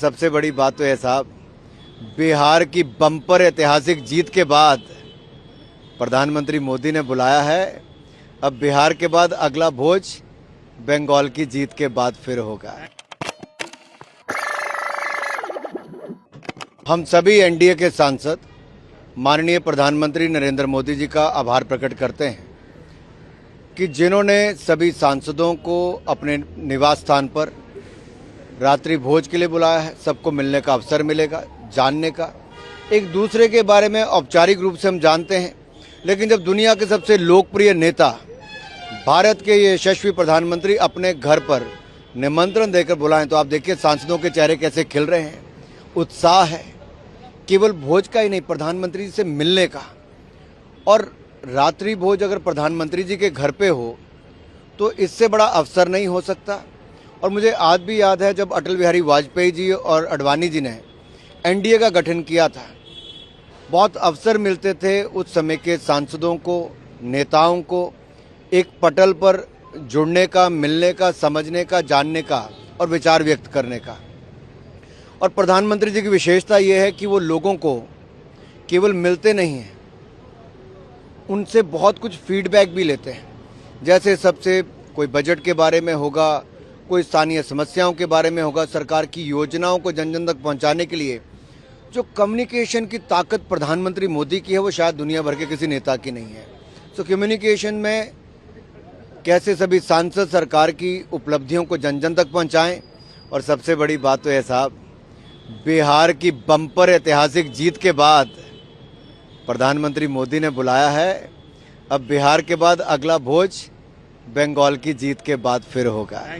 सबसे बड़ी बात तो है साहब, बिहार की बम्पर ऐतिहासिक जीत के बाद प्रधानमंत्री मोदी ने बुलाया है। अब बिहार के बाद अगला भोज बंगाल की जीत के बाद फिर होगा। हम सभी एनडीए के सांसद माननीय प्रधानमंत्री नरेंद्र मोदी जी का आभार प्रकट करते हैं कि जिन्होंने सभी सांसदों को अपने निवास स्थान पर रात्रि भोज के लिए बुलाया है। सबको मिलने का अवसर मिलेगा, जानने का, एक दूसरे के बारे में औपचारिक रूप से हम जानते हैं। लेकिन जब दुनिया के सबसे लोकप्रिय नेता, भारत के ये यशस्वी प्रधानमंत्री अपने घर पर निमंत्रण देकर बुलाएं तो आप देखिए सांसदों के चेहरे कैसे खिल रहे हैं। उत्साह है, केवल भोज का ही नहीं, प्रधानमंत्री से मिलने का। और रात्रि भोज अगर प्रधानमंत्री जी के घर पे हो तो इससे बड़ा अवसर नहीं हो सकता। और मुझे आज भी याद है जब अटल बिहारी वाजपेयी जी और अडवाणी जी ने एनडीए का गठन किया था, बहुत अवसर मिलते थे उस समय के सांसदों को, नेताओं को एक पटल पर जुड़ने का, मिलने का, समझने का, जानने का और विचार व्यक्त करने का। और प्रधानमंत्री जी की विशेषता ये है कि वो लोगों को केवल मिलते नहीं हैं, उनसे बहुत कुछ फीडबैक भी लेते हैं। जैसे सबसे कोई बजट के बारे में होगा, कोई स्थानीय समस्याओं के बारे में होगा, सरकार की योजनाओं को जन जन तक पहुंचाने के लिए जो कम्युनिकेशन की ताकत प्रधानमंत्री मोदी की है वो शायद दुनिया भर के किसी नेता की नहीं है। तो कम्युनिकेशन में कैसे सभी सांसद सरकार की उपलब्धियों को जन जन तक पहुंचाएं। और सबसे बड़ी बात तो है साहब, बिहार की बम्पर ऐतिहासिक जीत के बाद प्रधानमंत्री मोदी ने बुलाया है। अब बिहार के बाद अगला भोज बंगाल की जीत के बाद फिर होगा।